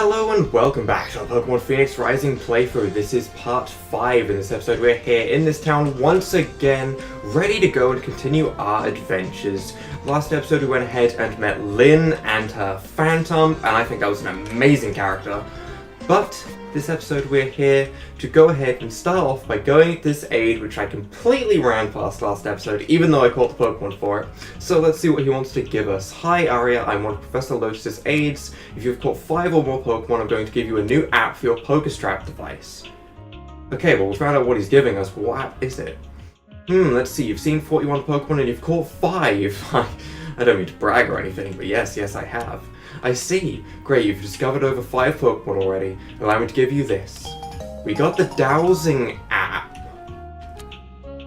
Hello and welcome back to our Pokemon Phoenix Rising playthrough. This is part 5. In this episode we're here in this town once again, ready to go and continue our adventures. Last episode we went ahead and met Lynn and her Phantom, and I think that was an amazing character. But this episode we're here to go ahead and start off by going at this aid, which I completely ran past last episode, even though I caught the Pokemon for it. So let's see what he wants to give us. Hi Aria, I'm one of Professor Lotus's aides. If you've caught 5 or more Pokemon, I'm going to give you a new app for your Pokestrap device. Okay, well we found out what he's giving us. What app is it? Let's see, you've seen 41 Pokemon and you've caught 5. I don't mean to brag or anything, but yes, I have. I see. Great, you've discovered over 5 Pokemon already. Allow me to give you this. We got the Dowsing app.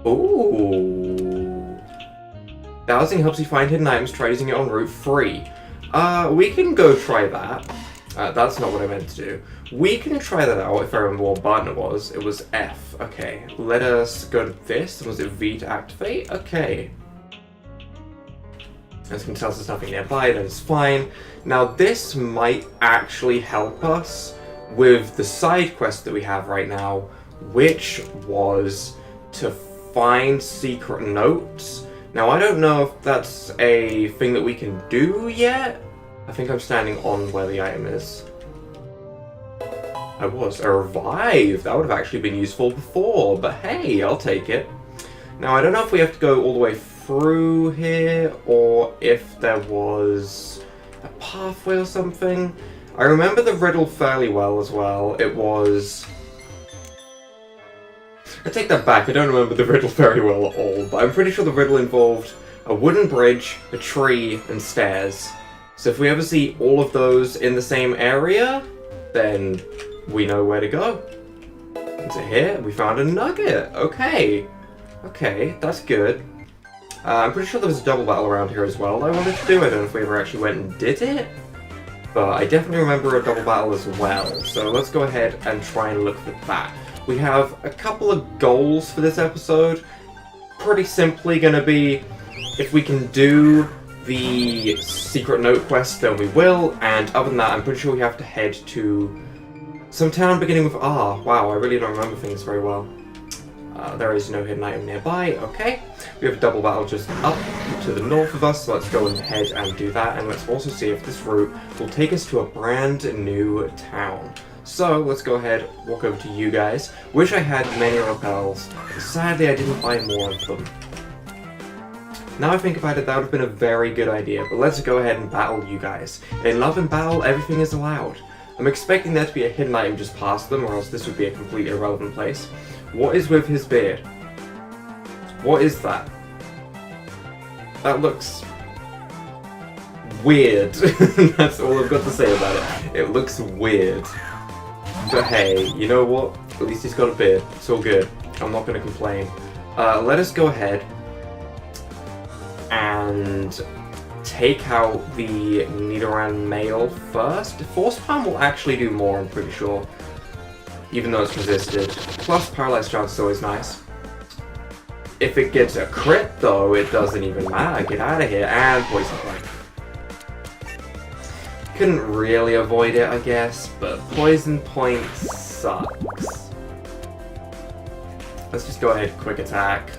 Ooh. Dowsing helps you find hidden items, try using it en route free. We can go try that. That's not what I meant to do. We can try that out if I remember what button it was. It was F. Okay, let us go to this. Was it V to activate? Okay. As you can tell, there's nothing nearby, that is fine. Now this might actually help us with the side quest that we have right now, which was to find secret notes. Now I don't know if that's a thing that we can do yet. I think I'm standing on where the item is. I was. A revive! That would have actually been useful before, but hey, I'll take it. Now I don't know if we have to go all the way through here, or if there was a pathway or something. I remember the riddle fairly well as well. It was... I take that back, I don't remember the riddle very well at all, but I'm pretty sure the riddle involved a wooden bridge, a tree, and stairs. So if we ever see all of those in the same area, then we know where to go. Is it here? We found a nugget! Okay, that's good. I'm pretty sure there was a double battle around here as well I wanted to do. I don't know if we ever actually went and did it, but I definitely remember a double battle as well. So let's go ahead and try and look for that. We have a couple of goals for this episode. Pretty simply going to be, if we can do the secret note quest, then we will. And other than that, I'm pretty sure we have to head to some town beginning with R. Wow, I really don't remember things very well. There is no hidden item nearby. Okay, we have a double battle just up to the north of us, so let's go ahead and do that, and let's also see if this route will take us to a brand new town. So let's go ahead, walk over to you guys. Wish I had many repels, but sadly I didn't buy more of them. Now I think about it, that would have been a very good idea, but let's go ahead and battle you guys. In love and battle, everything is allowed. I'm expecting there to be a hidden item just past them, or else this would be a completely irrelevant place. What is with his beard? What is that? That looks weird. That's all I've got to say about it. It looks weird. But hey, you know what? At least he's got a beard. It's all good. I'm not going to complain. Let us go ahead and take out the Nidoran male first. Force Palm will actually do more, I'm pretty sure. Even though it's resisted. Plus, Paralyzed Chance is always nice. If it gets a crit, though, it doesn't even matter. Get out of here. And Poison Point. Couldn't really avoid it, I guess, but Poison Point sucks. Let's just go ahead, Quick Attack,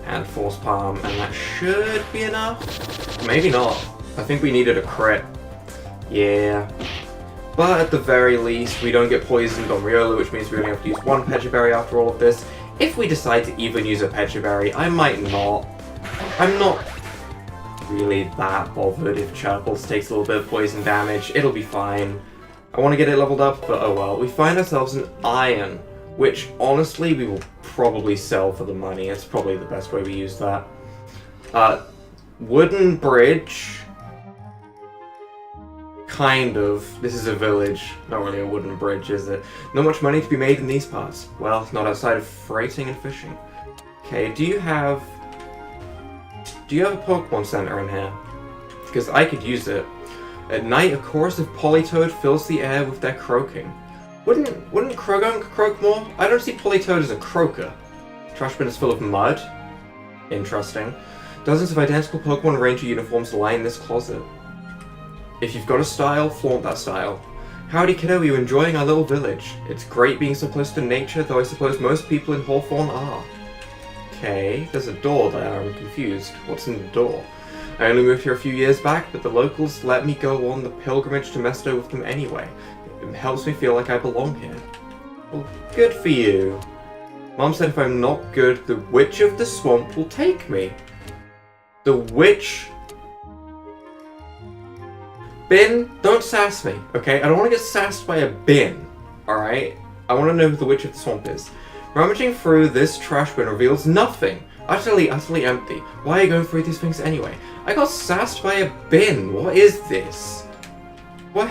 and Force Palm, and that should be enough. Maybe not. I think we needed a crit. Yeah. But at the very least, we don't get poisoned on Riolu, which means we only have to use 1 Pecha Berry after all of this. If we decide to even use a Pecha Berry, I might not. I'm not really that bothered if Chirples takes a little bit of poison damage. It'll be fine. I want to get it leveled up, but oh well. We find ourselves an Iron, which honestly we will probably sell for the money. It's probably the best way we use that. Wooden Bridge. Kind of. This is a village, not really a wooden bridge, is it? Not much money to be made in these parts. Well, not outside of freighting and fishing. Okay, do you have a Pokemon Center in here? Because I could use it. At night, a chorus of Politoed fills the air with their croaking. Wouldn't Croagunk croak more? I don't see Politoed as a croaker. Trash bin is full of mud. Interesting. Dozens of identical Pokemon Ranger uniforms line this closet. If you've got a style, flaunt that style. Howdy kiddo, you enjoying our little village? It's great being so close to nature, though I suppose most people in Hawthorne are. Okay, there's a door there, I'm confused. What's in the door? I only moved here a few years back, but the locals let me go on the pilgrimage to Mesto with them anyway. It helps me feel like I belong here. Well, good for you. Mom said if I'm not good, the Witch of the Swamp will take me. The Witch... Bin, don't sass me, okay? I don't want to get sassed by a bin, alright? I want to know who the Witch of the Swamp is. Rummaging through this trash bin reveals nothing. Utterly empty. Why are you going through these things anyway? I got sassed by a bin. What is this? What?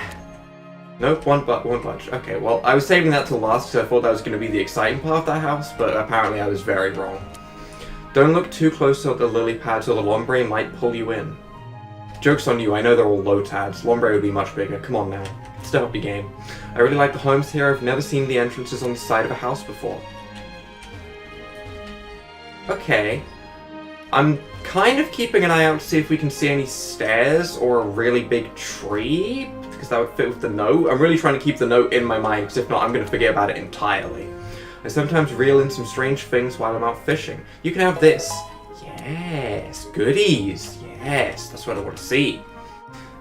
Nope, one bunch. Okay, well, I was saving that till last because I thought that was going to be the exciting part of that house, but apparently I was very wrong. Don't look too close at the lily pads or the lombre might pull you in. Joke's on you, I know they're all low tads. Lombre would be much bigger. Come on now. Step up your game. I really like the homes here. I've never seen the entrances on the side of a house before. Okay. I'm kind of keeping an eye out to see if we can see any stairs or a really big tree, because that would fit with the note. I'm really trying to keep the note in my mind, because if not, I'm going to forget about it entirely. I sometimes reel in some strange things while I'm out fishing. You can have this. Yes, goodies. Yes, that's what I want to see.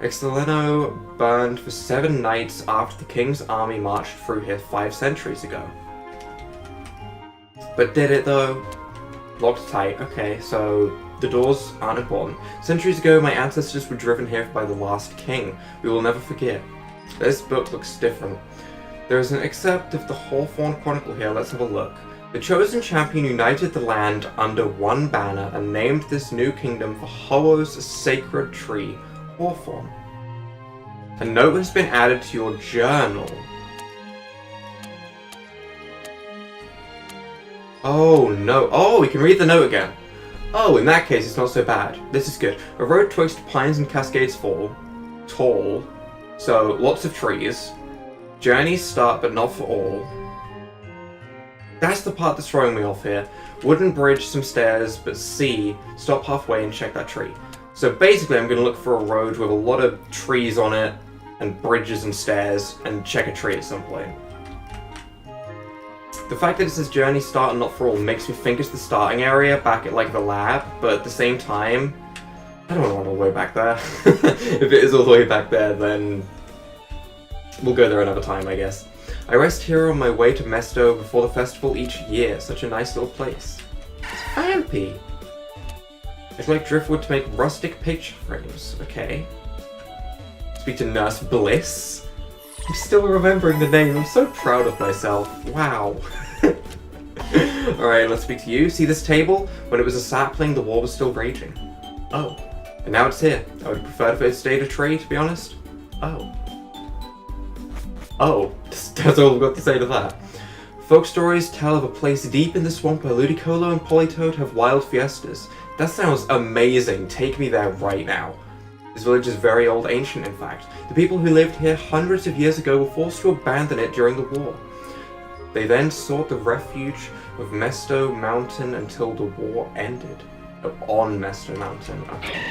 Excello burned for 7 nights after the king's army marched through here 5 centuries ago. But did it though? Locked tight. Okay, so the doors aren't important. Centuries ago, my ancestors were driven here by the last king. We will never forget. This book looks different. There is an excerpt of the Hawthorne Chronicle here. Let's have a look. The chosen champion united the land under one banner and named this new kingdom for Howo's sacred tree, Hawthorne. A note has been added to your journal. Oh no. Oh, we can read the note again. Oh, in that case, it's not so bad. This is good. A road twixt pines and cascades fall. Tall. So, lots of trees. Journeys start, but not for all. That's the part that's throwing me off here. Wooden bridge, some stairs, but see, stop halfway and check that tree. So basically I'm going to look for a road with a lot of trees on it, and bridges and stairs, and check a tree at some point. The fact that it says journey start and not for all makes me think it's the starting area back at like the lab, but at the same time, I don't want all the way back there. If it is all the way back there, then we'll go there another time, I guess. I rest here on my way to Mesto before the festival each year. Such a nice little place. It's vampy. I collect driftwood to make rustic picture frames. Okay. Speak to Nurse Bliss. I'm still remembering the name. I'm so proud of myself. Wow. Alright, let's speak to you. See this table? When it was a sapling, the war was still raging. Oh. And now it's here. I would prefer if it stayed a tree, to be honest. Oh. Oh, that's all I've got to say to that. Folk stories tell of a place deep in the swamp where Ludicolo and Politoad have wild fiestas. That sounds amazing. Take me there right now. This village is very old, ancient in fact. The people who lived here hundreds of years ago were forced to abandon it during the war. They then sought the refuge of Mesto Mountain until the war ended. Oh, on Mesto Mountain, okay.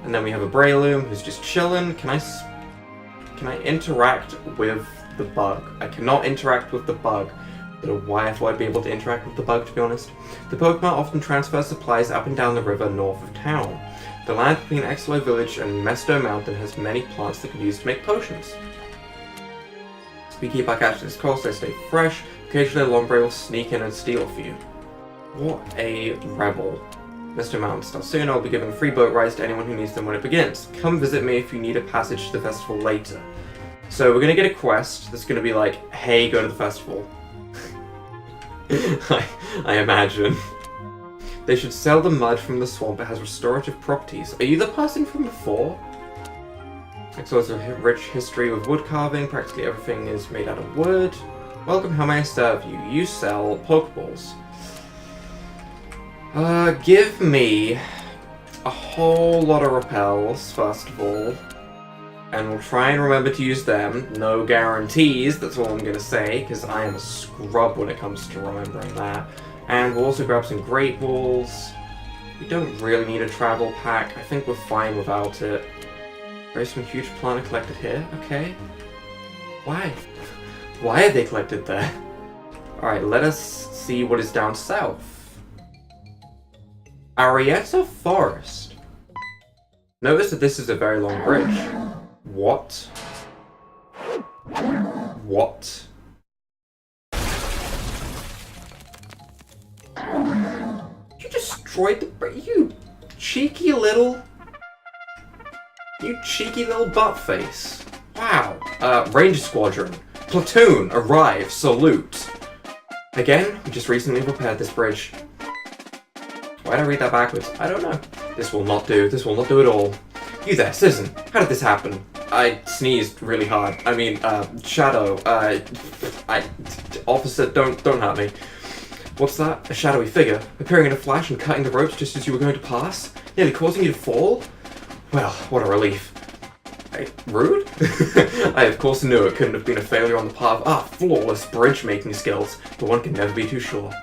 And then we have a Breloom who's just chilling. Can I interact with the bug? I cannot interact with the bug. I don't know why I thought I'd be able to interact with the bug, to be honest. The Pokemon often transfer supplies up and down the river north of town. The land between Excello Village and Mesto Mountain has many plants that can be used to make potions. So we keep our catches close, they stay fresh. Occasionally a Lombre will sneak in and steal a few. What a rebel. Mesto Mountain starts soon. I'll be giving free boat rides to anyone who needs them when it begins. Come visit me if you need a passage to the festival later. So we're going to get a quest that's going to be like, hey, go to the festival. I imagine. They should sell the mud from the swamp. It has restorative properties. Are you the person from before? Excello's a rich history with wood carving. Practically everything is made out of wood. Welcome, how may I serve you? You sell Pokeballs. Give me a whole lot of repels, first of all. And we'll try and remember to use them. No guarantees, that's all I'm going to say, because I am a scrub when it comes to remembering that. And we'll also grab some Great Balls. We don't really need a travel pack. I think we're fine without it. There's some huge plant collected here. Okay. Why? Why are they collected there? Alright, let us see what is down south. Arietta Forest. Notice that this is a very long bridge. What? What? You destroyed the bridge, you cheeky little... You cheeky little butt face. Wow. Ranger Squadron. Platoon, arrive, salute. Again, we just recently repaired this bridge. Why did I read that backwards? I don't know. This will not do. This will not do at all. You there, citizen. How did this happen? I sneezed really hard. I mean, Shadow, officer, don't hurt me. What's that? A shadowy figure, appearing in a flash and cutting the ropes just as you were going to pass? Nearly causing you to fall? Well, what a relief. Rude? I of course knew it couldn't have been a failure on the part of flawless bridge-making skills, but one can never be too sure.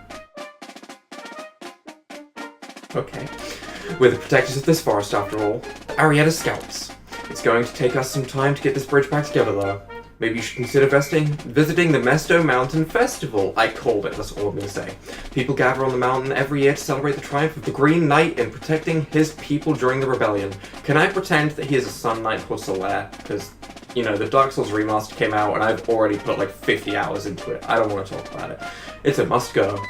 Okay. We're the protectors of this forest after all. The Arietta Scouts. It's going to take us some time to get this bridge back together though. Maybe you should consider visiting the Mesto Mountain Festival. I called it, that's all I'm going to say. People gather on the mountain every year to celebrate the triumph of the Green Knight in protecting his people during the rebellion. Can I pretend that he is a Sun Knight for Solaire? Because, you know, the Dark Souls remaster came out and I've already put like 50 hours into it. I don't want to talk about it. It's a must go.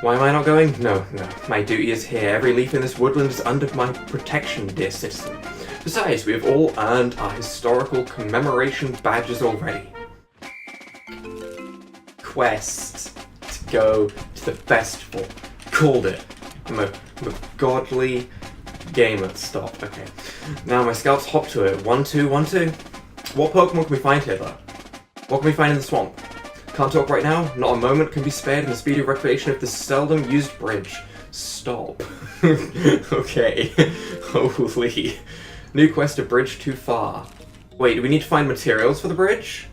Why am I not going? No. My duty is here. Every leaf in this woodland is under my protection, dear citizen. Besides, we have all earned our historical commemoration badges already. Quest to go to the festival. Called it. I'm a godly gamer. Stop. Okay. Now my scouts hop to it. 1, 2, 1, 2. What Pokemon can we find here, though? What can we find in the swamp? Can't talk right now. Not a moment can be spared in the speedy recreation of this seldom used bridge. Stop. Okay. Holy. New quest, a bridge too far. Wait, do we need to find materials for the bridge?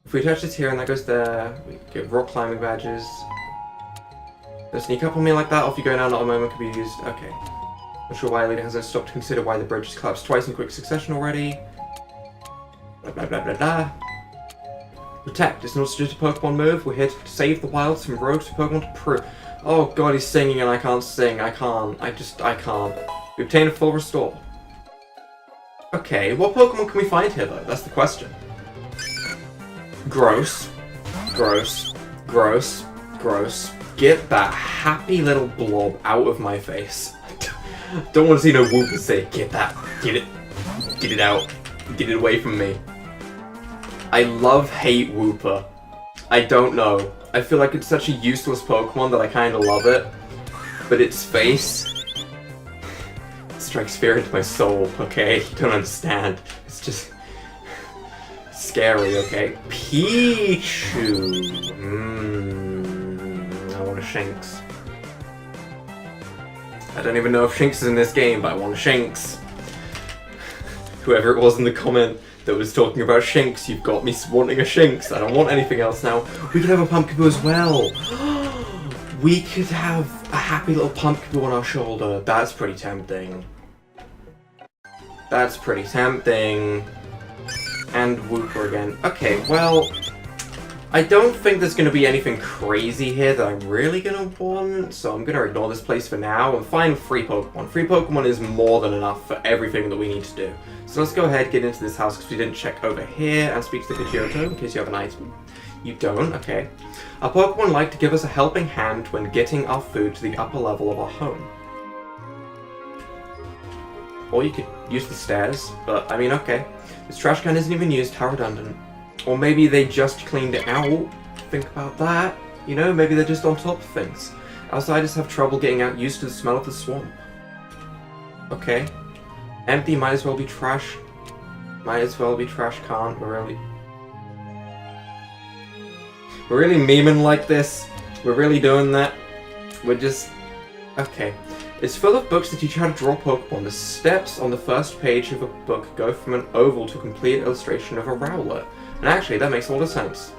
If we attach this here and that goes there, we get rock climbing badges. Don't sneak up on me like that, off you go now, not a moment can be used. Okay. Not sure why a leader hasn't stopped to consider why the bridge has collapsed twice in quick succession already. Blah blah blah blah blah. Protect, it's not just a Pokemon move, we're here to save the wilds from rogues for Pokemon to prove. Oh god, he's singing and I can't sing, I can't. We obtain a full restore. Okay, what Pokemon can we find here though? That's the question. Gross. Gross. Gross. Gross. Get that happy little blob out of my face. Don't want to see no Wooper say, get that. Get it. Get it out. Get it away from me. I hate Wooper. I don't know. I feel like it's such a useless Pokemon that I kind of love it. But its face strikes fear into my soul, okay? You don't understand. It's just scary, okay? Pichu! I want a Shinx. I don't even know if Shinx is in this game, but I want a Shinx. Whoever it was in the comment that was talking about Shinx, you've got me wanting a Shinx. I don't want anything else now. We could have a Pumpkaboo as well. We could have a happy little Pumpkaboo on our shoulder. That's pretty tempting. That's pretty tempting. And Wooper again. Okay, well, I don't think there's going to be anything crazy here that I'm really going to want, so I'm going to ignore this place for now and find free Pokemon. Free Pokemon is more than enough for everything that we need to do. So let's go ahead, get into this house because we didn't check over here and speak to the Kyoto in case you have an item. You don't? Okay. Our Pokemon like to give us a helping hand when getting our food to the upper level of our home. Or you could use the stairs, but I mean, okay. This trash can isn't even used, how redundant. Or maybe they just cleaned it out. Think about that. You know, maybe they're just on top of things. Outsiders have trouble getting out used to the smell of the swamp. Okay. Empty, might as well be trash. Might as well be trash can. We're really memeing like this. We're really doing that. We're just... Okay. It's full of books that teach you how to draw Pokemon. The steps on the first page of a book go from an oval to a complete illustration of a Rowlet. And actually, that makes a lot of sense.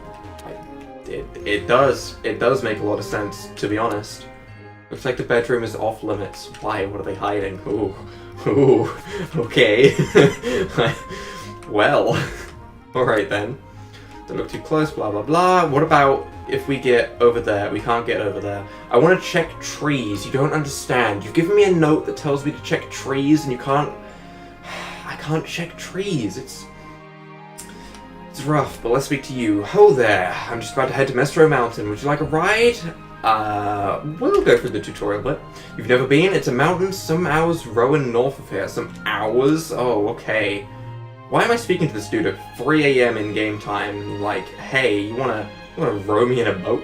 It does. It does make a lot of sense, to be honest. Looks like the bedroom is off limits. Why? What are they hiding? Ooh. Ooh. Okay. Well. Alright then. Don't look too close, blah blah blah. What about if we get over there? We can't get over there. I want to check trees. You don't understand. You've given me a note that tells me to check trees, and you can't... I can't check trees. It's rough, but let's speak to you. Ho there. I'm just about to head to Mesto Mountain. Would you like a ride? We'll go through the tutorial bit. You've never been? It's a mountain some hours rowing north of here. Some hours? Oh, okay. Why am I speaking to this dude at 3 AM in game time? Like, hey, you wanna row me in a boat?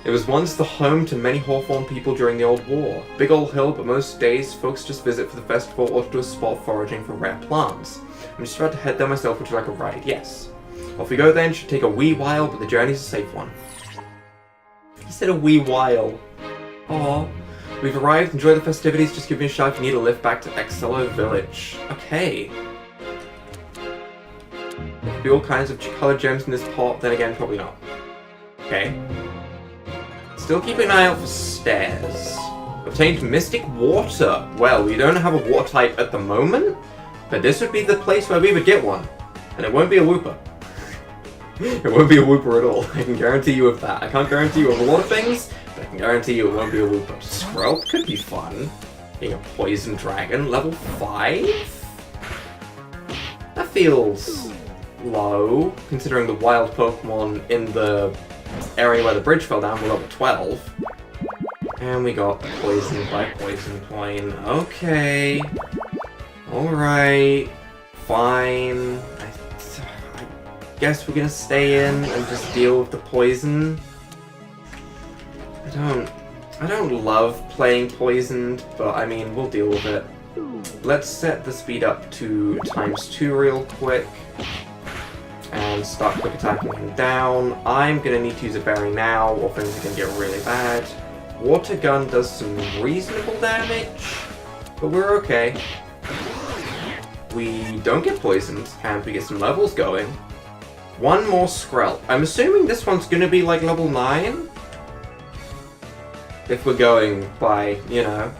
It was once the home to many Hawthorne people during the old war. Big old hill, but most days folks just visit for the festival or to a spot foraging for rare plants. I'm just about to head there myself. Would you like a ride? Yes. Off we go then. Should take a wee while, but the journey's a safe one. He said a wee while. Aww. We've arrived. Enjoy the festivities. Just give me a shout if you need a lift back to Excello Village. Okay. There could be all kinds of colored gems in this pot. Then again, probably not. Okay. Still keep an eye out for stairs. Obtained Mystic Water. Well, we don't have a water type at the moment, but this would be the place where we would get one. And it won't be a Wooper. It won't be a Wooper at all. I can guarantee you of that. I can't guarantee you of a lot of things, but I can guarantee you it won't be a Wooper. Skrelp could be fun. Being a poison dragon, level 5? That feels low, considering the wild Pokemon in the area where the bridge fell down were level 12. And we got poisoned by Poison Point. Okay. Alright. Fine. I guess we're gonna stay in and just deal with the poison. I don't love playing poisoned, but I mean, we'll deal with it. Let's set the speed up to ×2 real quick. And start quick attacking him down. I'm gonna need to use a berry now, or things are gonna get really bad. Water gun does some reasonable damage, but we're okay. We don't get poisoned, and we get some levels going. One more Skrelp. I'm assuming this one's gonna be like level 9? If we're going by, you know,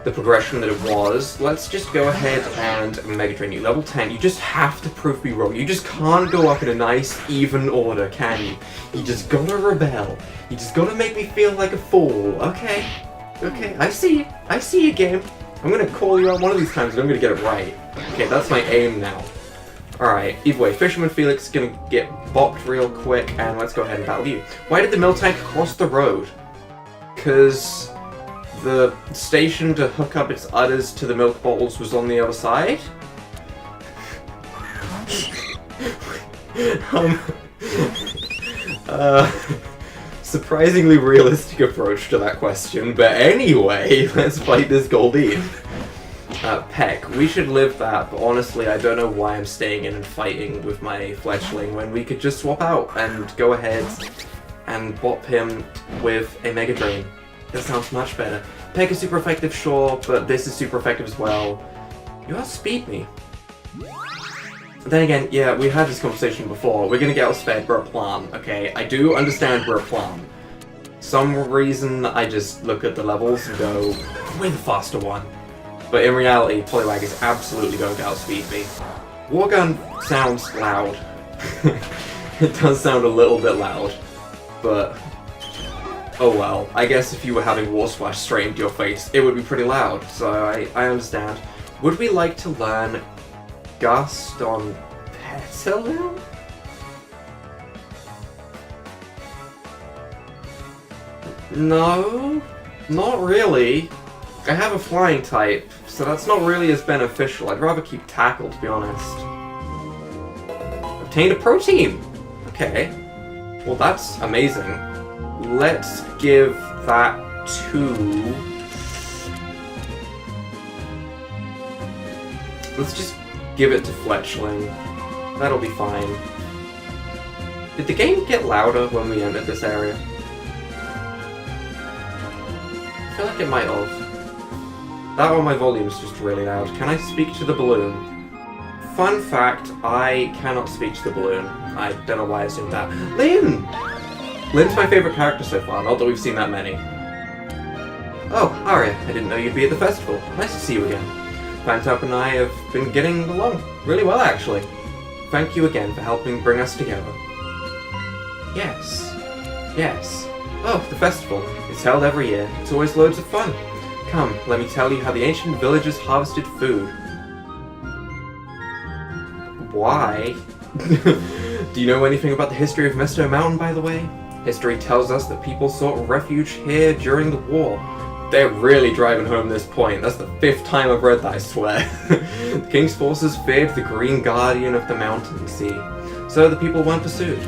the progression that it was. Let's just go ahead and Mega Drain you. Level 10. You just have to prove me wrong. You just can't go up in a nice, even order, can you? You just gotta rebel. You just gotta make me feel like a fool. Okay. Okay, I see you. I see you, game. I'm gonna call you out one of these times and I'm gonna get it right. Okay, that's my aim now. Alright, either way, Fisherman Felix is gonna get bopped real quick, and let's go ahead and battle you. Why did the milk tank cross the road? Because the station to hook up its udders to the milk bottles was on the other side? Surprisingly realistic approach to that question, but anyway, let's fight this Goldeen. Peck, we should live that, but honestly I don't know why I'm staying in and fighting with my fledgling when we could just swap out and go ahead and bop him with a Mega Drain. That sounds much better. Peck is super effective, sure, but this is super effective as well. You outspeed me. Then again, yeah, we had this conversation before. We're gonna get outsped, we're a plant, okay? I do understand we're a plant. Some reason I just look at the levels and go, we're the faster one. But in reality, Poliwag is absolutely going to outspeed me. Wargun sounds loud. It does sound a little bit loud, but oh well. I guess if you were having War Splash straight into your face, it would be pretty loud, so I understand. Would we like to learn Gust on Petalil? No, not really. I have a flying type, so that's not really as beneficial. I'd rather keep Tackle, to be honest. Obtained a protein! Okay. Well, that's amazing. Let's give that to... Let's just give it to Fletchling. That'll be fine. Did the game get louder when we entered this area? I feel like it might have. That or my volume's just really loud. Can I speak to the balloon? Fun fact, I cannot speak to the balloon. I don't know why I assumed that. Lynn! Lynn's my favourite character so far, not that we've seen that many. Oh, Aria, I didn't know you'd be at the festival. Nice to see you again. Phantom and I have been getting along really well, actually. Thank you again for helping bring us together. Yes. Yes. Oh, the festival. It's held every year. It's always loads of fun. Come, let me tell you how the ancient villagers harvested food. Why? Do you know anything about the history of Mesto Mountain, by the way? History tells us that people sought refuge here during the war. They're really driving home this point. That's the 5th time I've read that, I swear. The king's forces feared the green guardian of the mountain, see? So the people weren't pursued.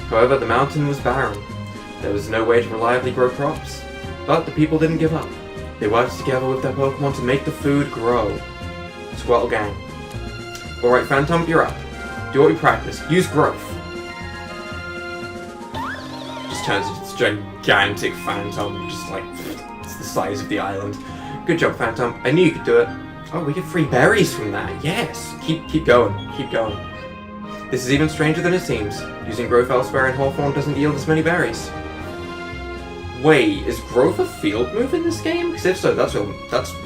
However, the mountain was barren. There was no way to reliably grow crops. But the people didn't give up. They worked together with their Pokemon to make the food grow. Squirtle Gang. Alright, Phantom, you're up. Do what we practiced. Use growth. Just turns into this gigantic Phantom, just like, it's the size of the island. Good job, Phantom. I knew you could do it. Oh, we get free berries from that. Yes. Keep going. Keep going. This is even stranger than it seems. Using growth elsewhere in Hawthorne doesn't yield as many berries. Wait, is growth a field move in this game? Because if so, that's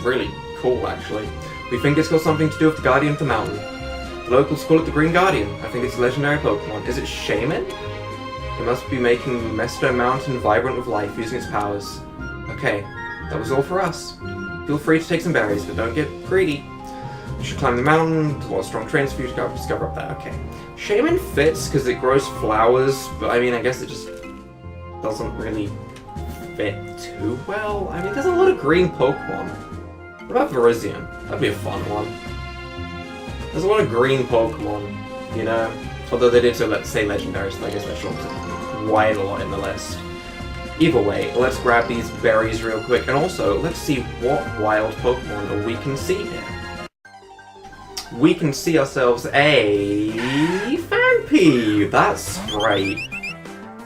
really cool, actually. We think it's got something to do with the Guardian of the Mountain. The locals call it the Green Guardian. I think it's a legendary Pokemon. Is it Shaman? It must be making Mesto Mountain vibrant with life using its powers. Okay, that was all for us. Feel free to take some berries, but don't get greedy. You should climb the mountain. There's a lot of strong trains for you to go discover up there. Okay. Shaman fits because it grows flowers, but I mean, I guess it just doesn't really fit too well. I mean, there's a lot of green Pokemon. What about Virizion? That'd be a fun one. There's a lot of green Pokemon, you know? Although they did so, let's say legendaries, so I guess that's quite a lot in the list. Either way, let's grab these berries real quick, and also, let's see what wild Pokemon we can see here. We can see ourselves a Phanpy! That's great.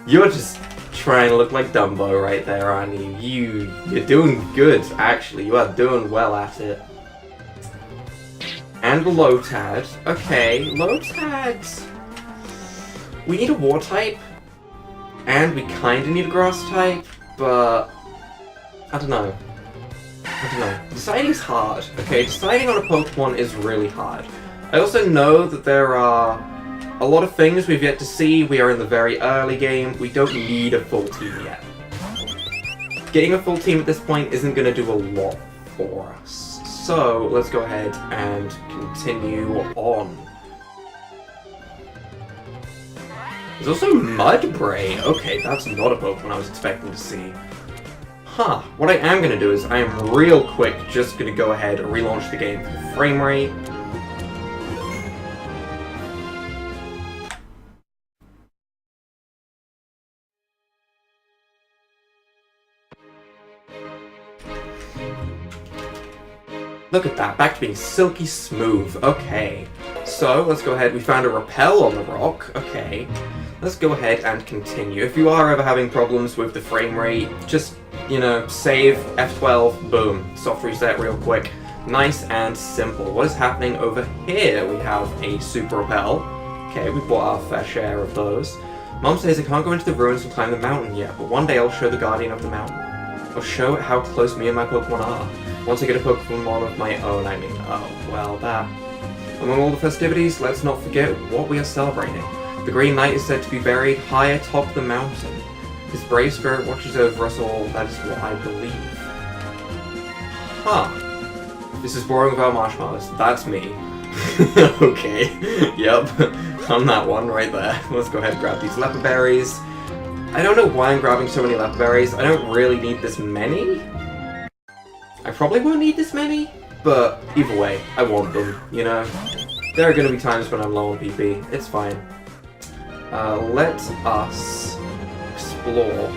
You're just trying to look like Dumbo right there, aren't you? You're doing good, actually. You are doing well at it. And Lotad. Okay, Lotad. We need a War type. And we kinda need a Grass type, but I don't know. Deciding's hard. Okay, deciding on a Pokemon is really hard. I also know that there are a lot of things we've yet to see. We are in the very early game. We don't need a full team yet. Getting a full team at this point isn't going to do a lot for us. So, let's go ahead and continue on. There's also Mudbray. Okay, that's not a Pokemon I was expecting to see. Huh, what I am going to do is I am real quick just going to go ahead and relaunch the game for frame rate. Look at that, back to being silky smooth. Okay, so let's go ahead. We found a repel on the rock. Okay, let's go ahead and continue. If you are ever having problems with the frame rate, just, you know, save F12, boom, soft reset real quick. Nice and simple. What is happening over here? We have a super repel. Okay, we bought our fair share of those. Mom says I can't go into the ruins and climb the mountain yet, but one day I'll show the Guardian of the Mountain. I'll show it how close me and my Pokemon are. Once I get a Pokemon of my own, I mean, oh, well, that. Among all the festivities, let's not forget what we are celebrating. The Green Knight is said to be buried high atop the mountain. His brave spirit watches over us all, that is what I believe. Huh. This is boring without marshmallows. That's me. Okay. Yep. I'm that one right there. Let's go ahead and grab these leper berries. I don't know why I'm grabbing so many leper berries. I don't really need this many. I probably won't need this many, but either way, I want them, you know? There are going to be times when I'm low on PP. It's fine. Let us explore.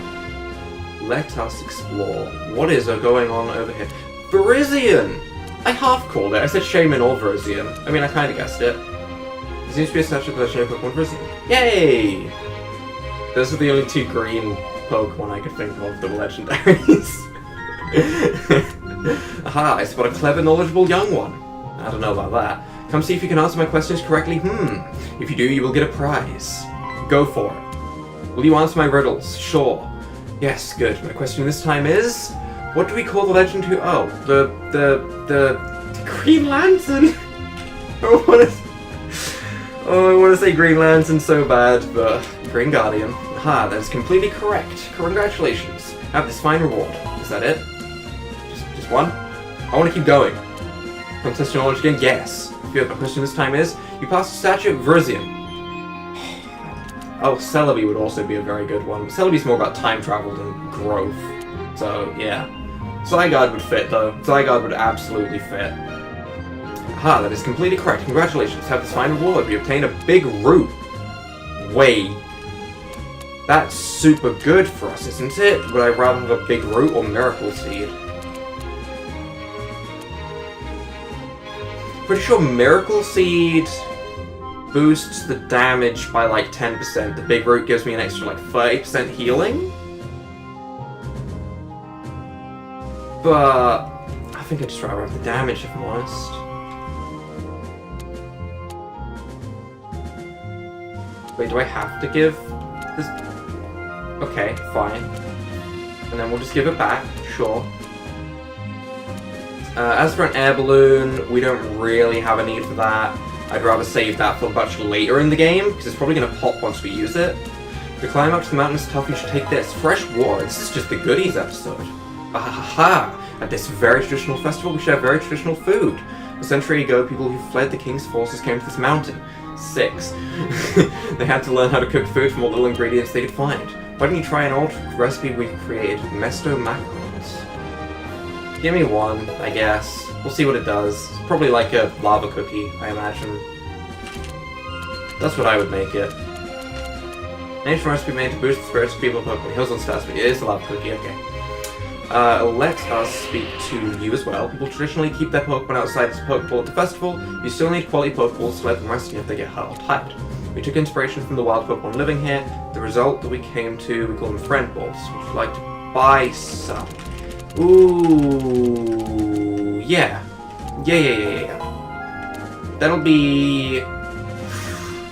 Let us explore. What is going on over here? Virizion! I half called it. I said Shaman or Virizion. I mean, I kind of guessed it. There seems to be a statue of legendary Pokemon Virizion. Yay! Those are the only two green Pokemon I could think of that were legendaries. Aha, I spot a clever, knowledgeable young one. I don't know about that. Come see if you can answer my questions correctly. If you do, you will get a prize. Go for it. Will you answer my riddles? Sure. Yes, good. My question this time is, what do we call the legend who... Oh, the Green Lantern! I want to say Green Lantern so bad, but Green Guardian. Ha, that is completely correct. Congratulations. Have this fine reward. Is that it? Just one? I want to keep going. Contest your knowledge again? Yes. My question this time is, you passed the statue of Verizian. Oh, Celebi would also be a very good one. Celebi's more about time travel than growth. So, yeah. Zygarde would fit, though. Zygarde would absolutely fit. Aha, that is completely correct. Congratulations. Have this fine reward. We obtained a big root. Wait. That's super good for us, isn't it? Would I rather have a big root or Miracle Seed? Pretty sure Miracle Seed boosts the damage by like 10%. The big root gives me an extra like 30% healing. But I think I'd just rather have the damage if I'm honest. Wait, do I have to give this? Okay, fine. And then we'll just give it back, sure. As for an air balloon, we don't really have a need for that. I'd rather save that for much later in the game, because it's probably going to pop once we use it. To climb up to the mountain is tough, you should take this. Fresh water, this is just the goodies episode. Ahaha! At this very traditional festival, we should have very traditional food. A century ago, people who fled the king's forces came to this mountain. 6. They had to learn how to cook food from what little ingredients they could find. Why don't you try an old recipe we've created, Mesto Mountain? Give me one, I guess. We'll see what it does. It's probably like a lava cookie, I imagine. That's what I would make it. An ancient recipe made to boost the spirits of people of Pokemon. Hills on Stars, but it is a lava cookie, okay. Let us speak to you as well. People traditionally keep their Pokemon outside this Pokeball at the festival. You still need quality Pokeballs to let them rest if they get hot or tired. We took inspiration from the wild Pokemon living here. The result that we came to, we call them Friend Balls. Would you like to buy some? Ooh, yeah. Yeah. That'll be...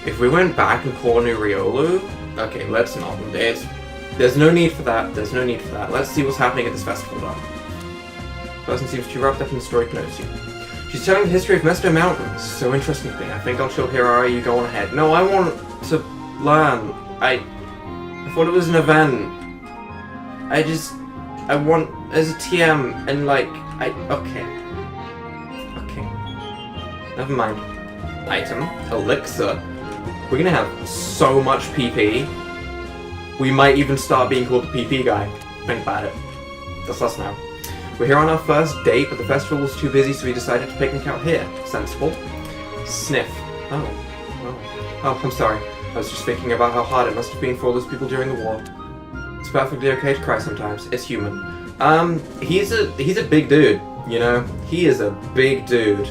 If we went back and caught a new Riolu... Okay, let's not. There's no need for that. There's no need for that. Let's see what's happening at this festival, though. The person seems too wrapped up in the story to notice you. She's telling the history of Mesto Mountain. So interesting to me. I think I'll show Hirara, you go on ahead. No, I want to learn. I thought it was an event. I want as a TM and like okay. Never mind. Item. Elixir. We're gonna have so much PP. We might even start being called the PP guy. Think about it. That's us now. We're here on our first date, but the festival was too busy, so we decided to picnic out here. Sensible. Sniff. Oh, I'm sorry. I was just thinking about how hard it must have been for all those people during the war. It's perfectly okay to cry sometimes. It's human. He's a big dude, you know? He is a big dude.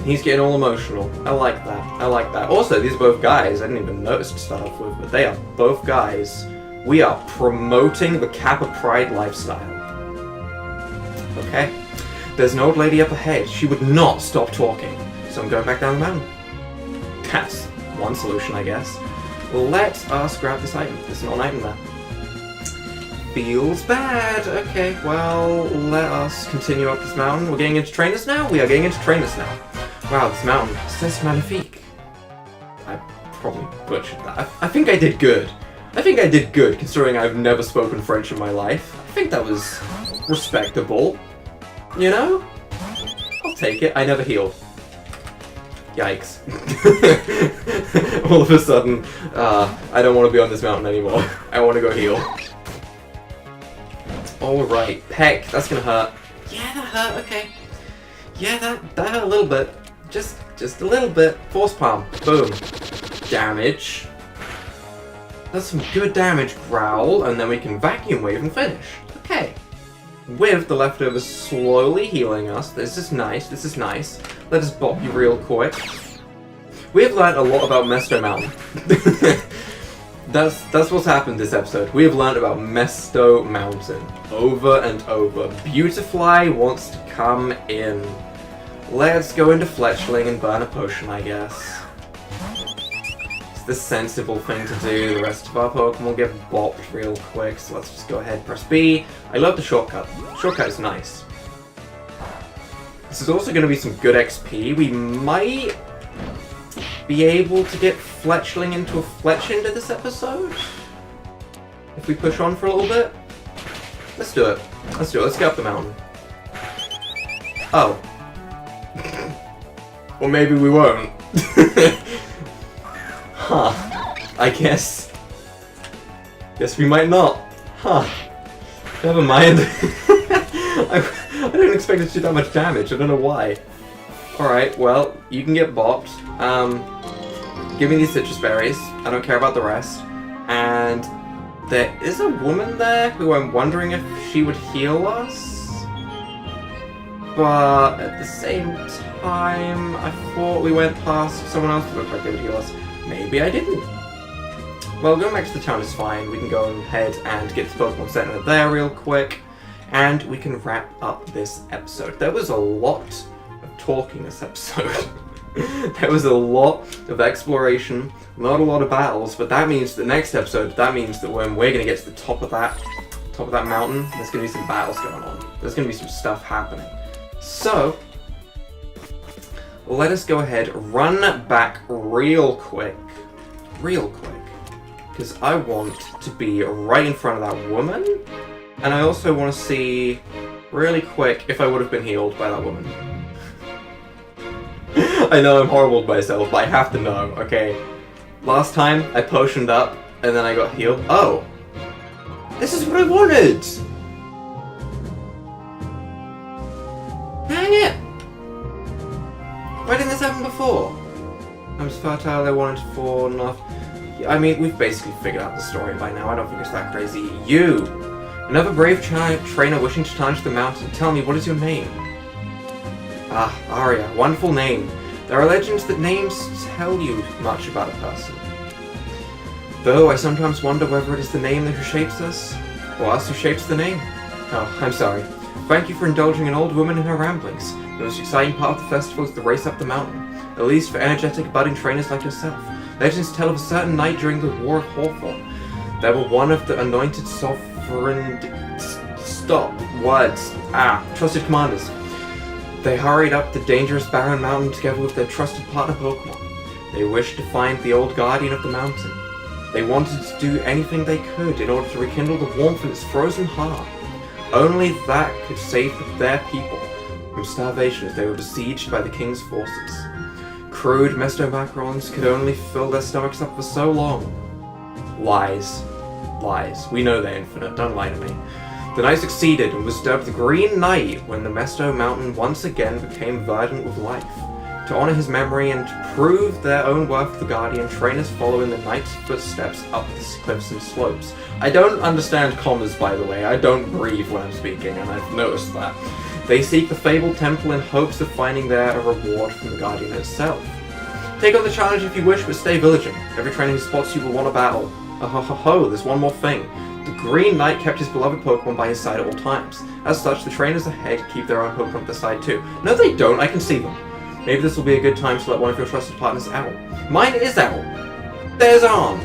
He's getting all emotional. I like that. Also, these are both guys. I didn't even notice to start off with, but they are both guys. We are promoting the Kappa Pride lifestyle. Okay. There's an old lady up ahead. She would not stop talking. So I'm going back down the mountain. That's one solution, I guess. Let us grab this item. There's not an item there. Feels bad. Okay, well, let us continue up this mountain. We're getting into trainers now? We are getting into trainers now. Wow, this mountain says magnifique. I probably butchered that. I think I did good. Considering I've never spoken French in my life. I think that was respectable. You know? I'll take it. I never healed. Yikes. All of a sudden, I don't want to be on this mountain anymore. I want to go heal. Alright, peck. That's gonna hurt. Yeah, that hurt. Okay. Yeah, that hurt a little bit. Just a little bit. Force palm. Boom. Damage. That's some good damage. Growl, and then we can vacuum wave and finish. Okay. With the leftovers slowly healing us. This is nice. Let us bop you real quick. We have learned a lot about Mesto Mountain. That's what's happened this episode. We have learned about Mesto Mountain over and over. Beautifly wants to come in. Let's go into Fletchling and burn a potion, I guess. It's the sensible thing to do. The rest of our Pokemon will get bopped real quick, so let's just go ahead and press B. I love the shortcut. Shortcut is nice. This is also going to be some good XP. We might be able to get Fletchling into a Fletch into this episode. If we push on for a little bit. Let's do it. Let's do it. Let's get up the mountain. Oh. Or maybe we won't. Huh. I guess. Guess we might not. Huh. Never mind. I didn't expect it to do that much damage. I don't know why. Alright, well, you can get bopped. Give me these citrus berries. I don't care about the rest. And there is a woman there who I'm wondering if she would heal us. But at the same time, I thought we went past someone else who looked like they would heal us. Maybe I didn't. Well, going back to the town is fine. We can go ahead and get the Pokemon Center there real quick. And we can wrap up this episode. There was a lot of talking this episode. There was a lot of exploration, not a lot of battles, but that means the next episode, that means that when we're going to get to the top of that mountain, there's going to be some battles going on. There's going to be some stuff happening. So, let us go ahead, run back real quick, because I want to be right in front of that woman, and I also want to see, really quick, if I would have been healed by that woman. I know I'm horrible to myself, but I have to know, okay? Last time, I potioned up, and then I got healed. Oh! This is what I wanted! Dang it! Why didn't this happen before? I'm as fertile I wanted for enough. I mean, we've basically figured out the story by now. I don't think it's that crazy. You! Another brave trainer wishing to challenge the mountain. Tell me, what is your name? Ah, Arya. Wonderful name. There are legends that names tell you much about a person. Though I sometimes wonder whether it is the name that shapes us, or us who shapes the name. Oh, I'm sorry. Thank you for indulging an old woman in her ramblings. The most exciting part of the festival is the race up the mountain, at least for energetic budding trainers like yourself. Legends tell of a certain night during the War of Hawthorne. There were one of the anointed sovereign... trusted commanders. They hurried up the dangerous barren mountain together with their trusted partner Pokemon. They wished to find the old guardian of the mountain. They wanted to do anything they could in order to rekindle the warmth in its frozen heart. Only that could save their people from starvation as they were besieged by the king's forces. Crude Mesto macarons could only fill their stomachs up for so long. Lies. Lies. We know they're infinite, don't lie to me. The night succeeded and was dubbed the Green Night when the Mesto Mountain once again became verdant with life. To honor his memory and to prove their own worth of the Guardian, trainers follow in the Knight's footsteps up the cliffs and slopes. I don't understand commas, by the way. I don't breathe when I'm speaking, and I've noticed that. They seek the fabled temple in hopes of finding there a reward from the Guardian itself. Take on the challenge if you wish, but stay vigilant. Every trainer who spots you will want a battle. There's one more thing. The Green Knight kept his beloved Pokemon by his side at all times. As such, the trainers ahead keep their own Pokemon at their side too. No, they don't. I can see them. Maybe this will be a good time to let one of your trusted partners out. Mine is out. There's Arm.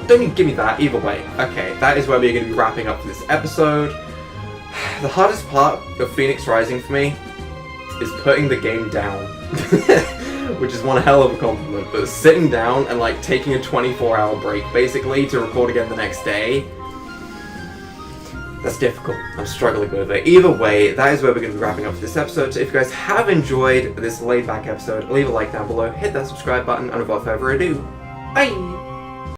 Don't even give me that. Either way. Okay, that is where we're going to be wrapping up for this episode. The hardest part of Phoenix Rising for me is putting the game down. Which is one hell of a compliment. But sitting down and like taking a 24-hour break basically to record again the next day, that's difficult. I'm struggling with it. Either way, that is where we're going to be wrapping up for this episode. So if you guys have enjoyed this laid-back episode, leave a like down below, hit that subscribe button, and without further ado, bye!